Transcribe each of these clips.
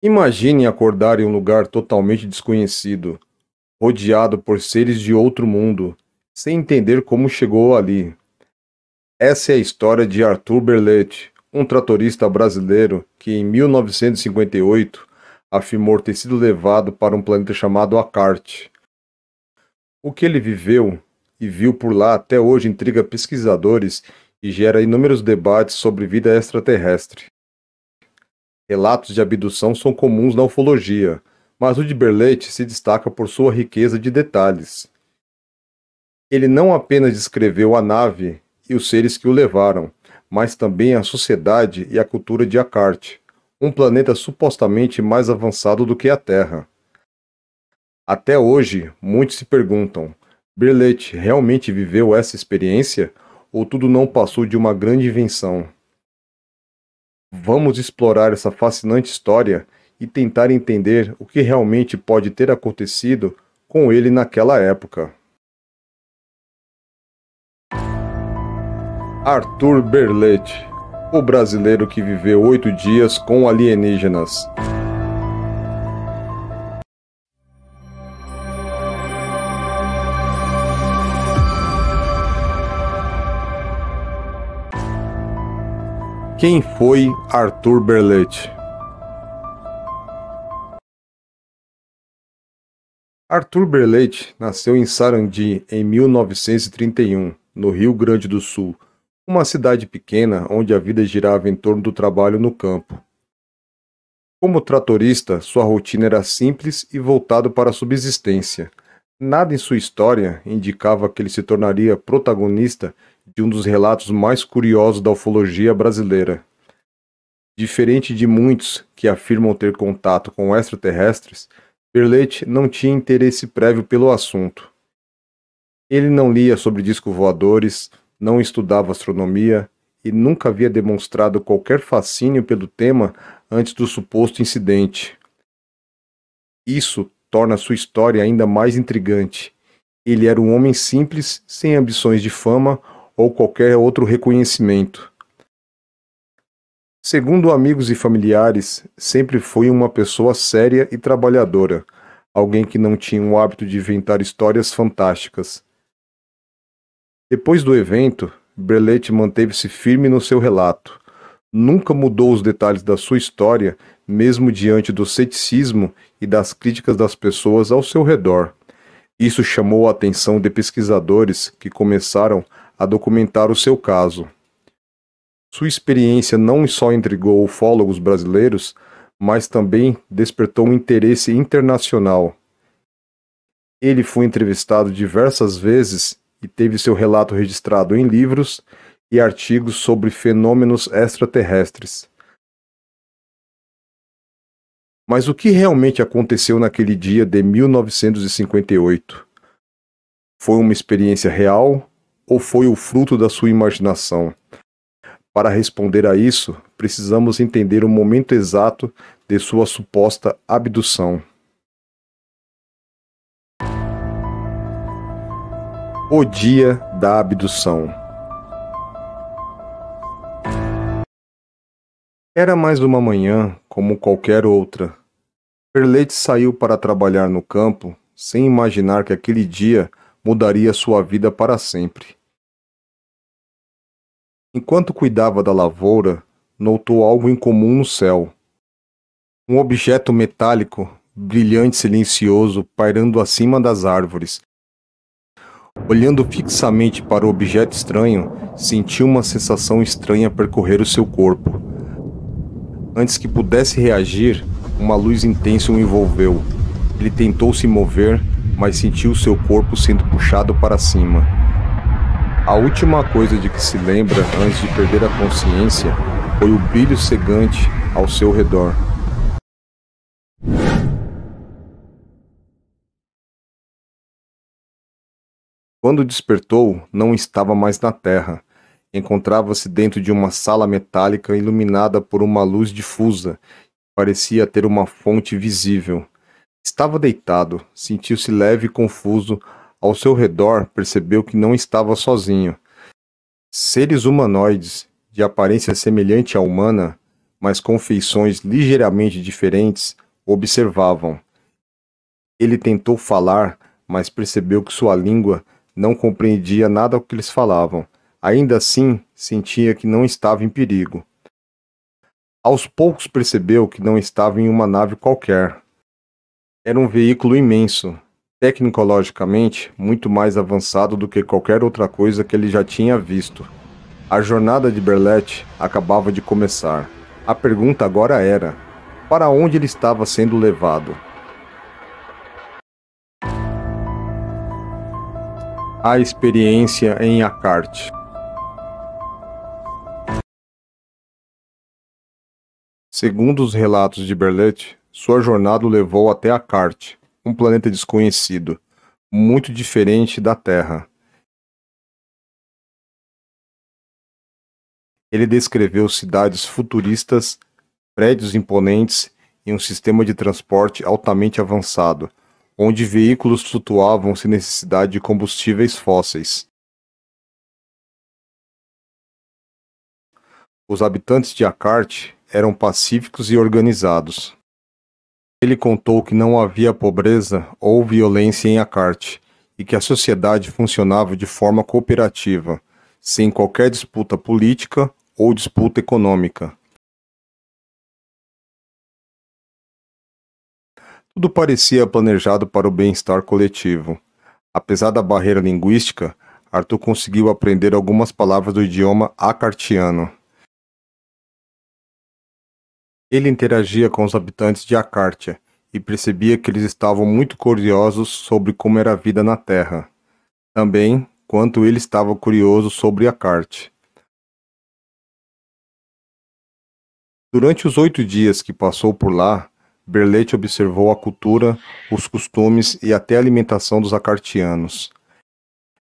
Imagine acordar em um lugar totalmente desconhecido, rodeado por seres de outro mundo, sem entender como chegou ali. Essa é a história de Arthur Berlet, um tratorista brasileiro que em 1958 afirmou ter sido levado para um planeta chamado Akart. O que ele viveu e viu por lá até hoje intriga pesquisadores e gera inúmeros debates sobre vida extraterrestre. Relatos de abdução são comuns na ufologia, mas o de Berlet se destaca por sua riqueza de detalhes. Ele não apenas descreveu a nave e os seres que o levaram, mas também a sociedade e a cultura de Akart, um planeta supostamente mais avançado do que a Terra. Até hoje, muitos se perguntam: Berlet realmente viveu essa experiência ou tudo não passou de uma grande invenção? Vamos explorar essa fascinante história e tentar entender o que realmente pode ter acontecido com ele naquela época. Arthur Berlet, o brasileiro que viveu 8 dias com alienígenas. Quem foi Arthur Berlet? Arthur Berlet nasceu em Sarandi em 1931, no Rio Grande do Sul, uma cidade pequena onde a vida girava em torno do trabalho no campo. Como tratorista, sua rotina era simples e voltado para a subsistência. Nada em sua história indicava que ele se tornaria protagonista de um dos relatos mais curiosos da ufologia brasileira. Diferente de muitos que afirmam ter contato com extraterrestres, Berlet não tinha interesse prévio pelo assunto. Ele não lia sobre discos voadores, não estudava astronomia e nunca havia demonstrado qualquer fascínio pelo tema antes do suposto incidente. Isso torna sua história ainda mais intrigante. Ele era um homem simples, sem ambições de fama ou qualquer outro reconhecimento. Segundo amigos e familiares, sempre foi uma pessoa séria e trabalhadora, alguém que não tinha o hábito de inventar histórias fantásticas. Depois do evento, Berlet manteve-se firme no seu relato. Nunca mudou os detalhes da sua história, mesmo diante do ceticismo e das críticas das pessoas ao seu redor. Isso chamou a atenção de pesquisadores que começaram a documentar o seu caso. Sua experiência não só intrigou ufólogos brasileiros, mas também despertou um interesse internacional. Ele foi entrevistado diversas vezes e teve seu relato registrado em livros e artigos sobre fenômenos extraterrestres. Mas o que realmente aconteceu naquele dia de 1958? Foi uma experiência real ou foi o fruto da sua imaginação? Para responder a isso, precisamos entender o momento exato de sua suposta abdução. O dia da abdução. Era mais uma manhã, como qualquer outra. Berlet saiu para trabalhar no campo, sem imaginar que aquele dia mudaria sua vida para sempre. Enquanto cuidava da lavoura, notou algo incomum no céu. Um objeto metálico, brilhante e silencioso, pairando acima das árvores. Olhando fixamente para o objeto estranho, sentiu uma sensação estranha percorrer o seu corpo. Antes que pudesse reagir, uma luz intensa o envolveu. Ele tentou se mover, mas sentiu seu corpo sendo puxado para cima. A última coisa de que se lembra antes de perder a consciência foi o brilho cegante ao seu redor. Quando despertou, não estava mais na Terra. Encontrava-se dentro de uma sala metálica iluminada por uma luz difusa. Parecia ter uma fonte visível. Estava deitado, sentiu-se leve e confuso. Ao seu redor, percebeu que não estava sozinho. Seres humanoides, de aparência semelhante à humana, mas com feições ligeiramente diferentes, o observavam. Ele tentou falar, mas percebeu que sua língua não compreendia nada do que eles falavam. Ainda assim, sentia que não estava em perigo. Aos poucos percebeu que não estava em uma nave qualquer. Era um veículo imenso, tecnologicamente muito mais avançado do que qualquer outra coisa que ele já tinha visto. A jornada de Berlet acabava de começar. A pergunta agora era: para onde ele estava sendo levado? A experiência em Akart. Segundo os relatos de Berlet, sua jornada o levou até Akart, um planeta desconhecido, muito diferente da Terra. Ele descreveu cidades futuristas, prédios imponentes e um sistema de transporte altamente avançado, onde veículos flutuavam sem necessidade de combustíveis fósseis. Os habitantes de Akart eram pacíficos e organizados. Ele contou que não havia pobreza ou violência em Akart e que a sociedade funcionava de forma cooperativa, sem qualquer disputa política ou disputa econômica. Tudo parecia planejado para o bem-estar coletivo. Apesar da barreira linguística, Arthur conseguiu aprender algumas palavras do idioma acartiano. Ele interagia com os habitantes de Acartia e percebia que eles estavam muito curiosos sobre como era a vida na Terra. Também, quanto ele estava curioso sobre Akart. Durante os 8 dias que passou por lá, Berlet observou a cultura, os costumes e até a alimentação dos acartianos.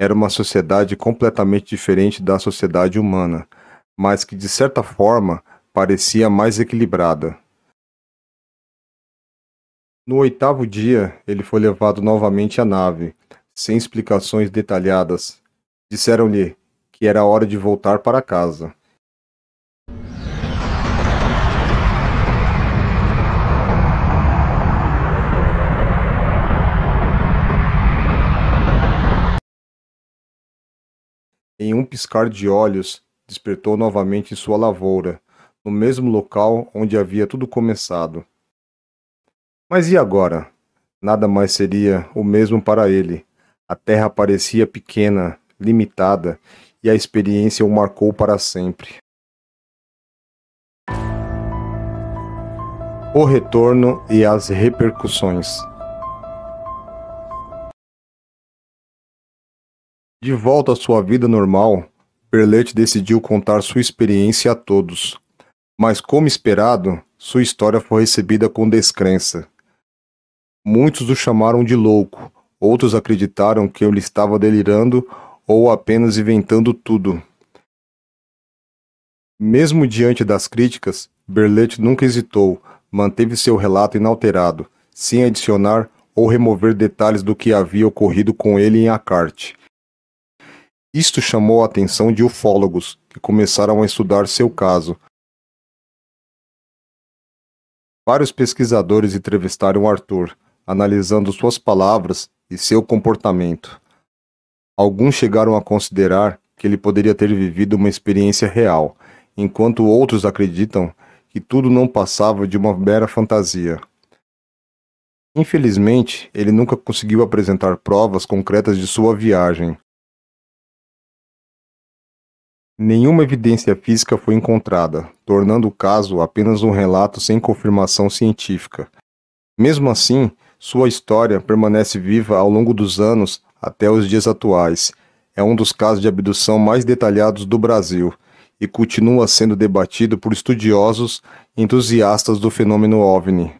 Era uma sociedade completamente diferente da sociedade humana, mas que de certa forma parecia mais equilibrada. No 8º dia, ele foi levado novamente à nave, sem explicações detalhadas. Disseram-lhe que era hora de voltar para casa. Em um piscar de olhos, despertou novamente em sua lavoura, no mesmo local onde havia tudo começado. Mas e agora? Nada mais seria o mesmo para ele. A terra parecia pequena, limitada, e a experiência o marcou para sempre. O retorno e as repercussões. De volta à sua vida normal, Berlet decidiu contar sua experiência a todos. Mas, como esperado, sua história foi recebida com descrença. Muitos o chamaram de louco, outros acreditaram que ele estava delirando ou apenas inventando tudo. Mesmo diante das críticas, Berlet nunca hesitou, manteve seu relato inalterado, sem adicionar ou remover detalhes do que havia ocorrido com ele em Akart. Isto chamou a atenção de ufólogos, que começaram a estudar seu caso. Vários pesquisadores entrevistaram Arthur, analisando suas palavras e seu comportamento. Alguns chegaram a considerar que ele poderia ter vivido uma experiência real, enquanto outros acreditam que tudo não passava de uma mera fantasia. Infelizmente, ele nunca conseguiu apresentar provas concretas de sua viagem. Nenhuma evidência física foi encontrada, tornando o caso apenas um relato sem confirmação científica. Mesmo assim, sua história permanece viva ao longo dos anos até os dias atuais. É um dos casos de abdução mais detalhados do Brasil e continua sendo debatido por estudiosos e entusiastas do fenômeno OVNI.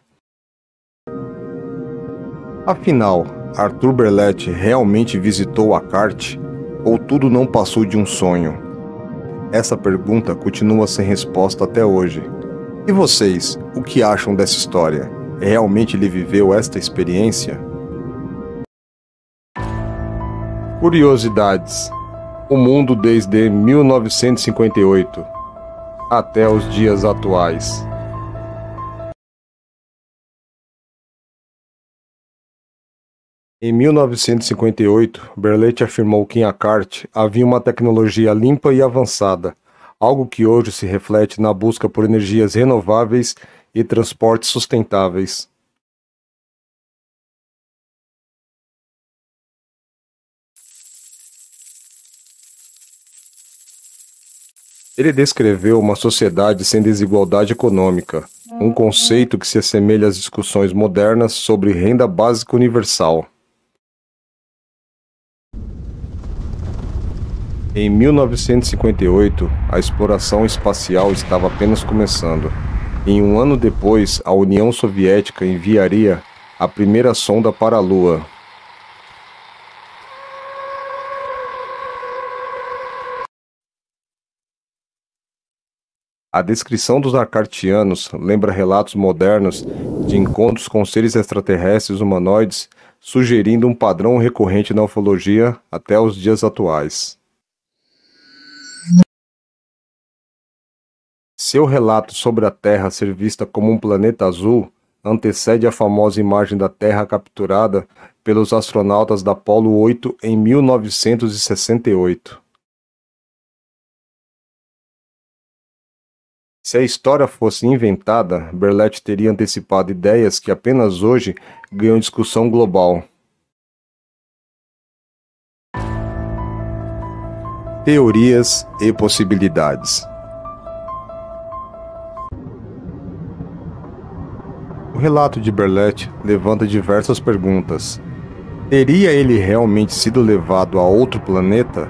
Afinal, Arthur Berlet realmente visitou Akart ou tudo não passou de um sonho? Essa pergunta continua sem resposta até hoje. E vocês, o que acham dessa história? Realmente ele viveu esta experiência? Curiosidades. O mundo desde 1958. até os dias atuais. Em 1958, Berlet afirmou que em Akart havia uma tecnologia limpa e avançada, algo que hoje se reflete na busca por energias renováveis e transportes sustentáveis. Ele descreveu uma sociedade sem desigualdade econômica, um conceito que se assemelha às discussões modernas sobre renda básica universal. Em 1958, a exploração espacial estava apenas começando. Em um ano depois, a União Soviética enviaria a primeira sonda para a Lua. A descrição dos acartianos lembra relatos modernos de encontros com seres extraterrestres humanoides, sugerindo um padrão recorrente na ufologia até os dias atuais. Seu relato sobre a Terra ser vista como um planeta azul antecede a famosa imagem da Terra capturada pelos astronautas da Apollo 8 em 1968. Se a história fosse inventada, Berlet teria antecipado ideias que apenas hoje ganham discussão global. Teorias e possibilidades. O relato de Berlet levanta diversas perguntas. Teria ele realmente sido levado a outro planeta?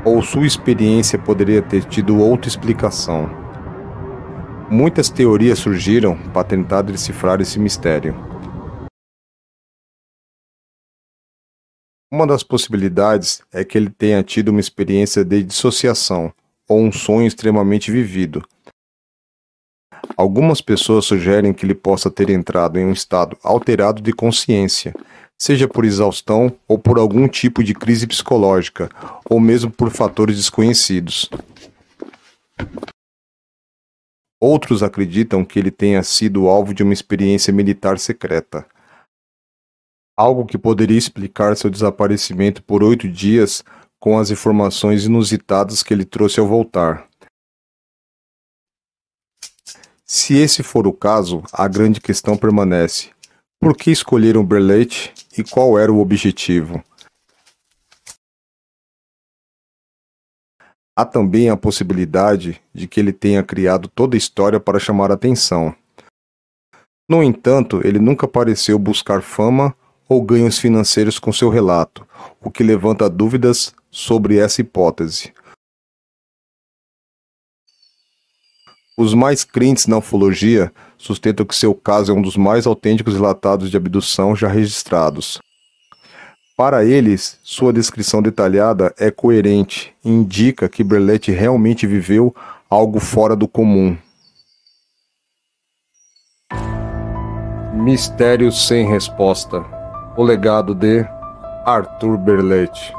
Ou sua experiência poderia ter tido outra explicação? Muitas teorias surgiram para tentar decifrar esse mistério. Uma das possibilidades é que ele tenha tido uma experiência de dissociação ou um sonho extremamente vivido. Algumas pessoas sugerem que ele possa ter entrado em um estado alterado de consciência, seja por exaustão ou por algum tipo de crise psicológica, ou mesmo por fatores desconhecidos. Outros acreditam que ele tenha sido alvo de uma experiência militar secreta, algo que poderia explicar seu desaparecimento por 8 dias com as informações inusitadas que ele trouxe ao voltar. Se esse for o caso, a grande questão permanece: por que escolheram Berlet e qual era o objetivo? Há também a possibilidade de que ele tenha criado toda a história para chamar a atenção. No entanto, ele nunca pareceu buscar fama ou ganhos financeiros com seu relato, o que levanta dúvidas sobre essa hipótese. Os mais crentes na ufologia sustentam que seu caso é um dos mais autênticos relatados de abdução já registrados. Para eles, sua descrição detalhada é coerente e indica que Berlet realmente viveu algo fora do comum. Mistérios sem resposta. O legado de Arthur Berlet.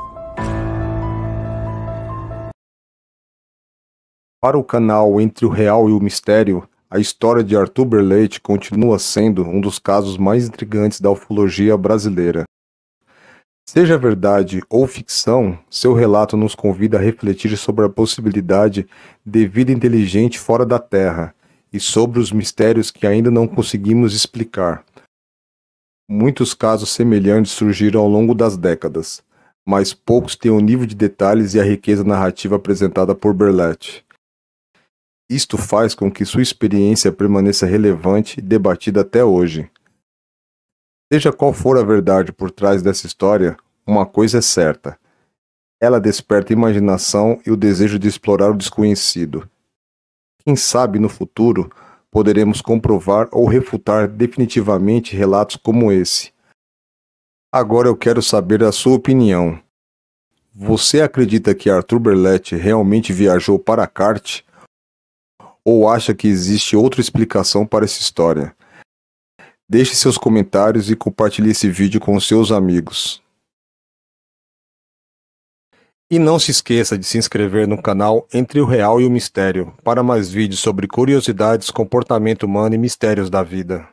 Para o canal Entre o Real e o Mistério, a história de Arthur Berlet continua sendo um dos casos mais intrigantes da ufologia brasileira. Seja verdade ou ficção, seu relato nos convida a refletir sobre a possibilidade de vida inteligente fora da Terra e sobre os mistérios que ainda não conseguimos explicar. Muitos casos semelhantes surgiram ao longo das décadas, mas poucos têm o nível de detalhes e a riqueza narrativa apresentada por Berlet. Isto faz com que sua experiência permaneça relevante e debatida até hoje. Seja qual for a verdade por trás dessa história, uma coisa é certa: ela desperta a imaginação e o desejo de explorar o desconhecido. Quem sabe no futuro poderemos comprovar ou refutar definitivamente relatos como esse. Agora eu quero saber a sua opinião. Você acredita que Arthur Berlet realmente viajou para Akart? Ou acha que existe outra explicação para essa história? Deixe seus comentários e compartilhe esse vídeo com seus amigos. E não se esqueça de se inscrever no canal Entre o Real e o Mistério para mais vídeos sobre curiosidades, comportamento humano e mistérios da vida.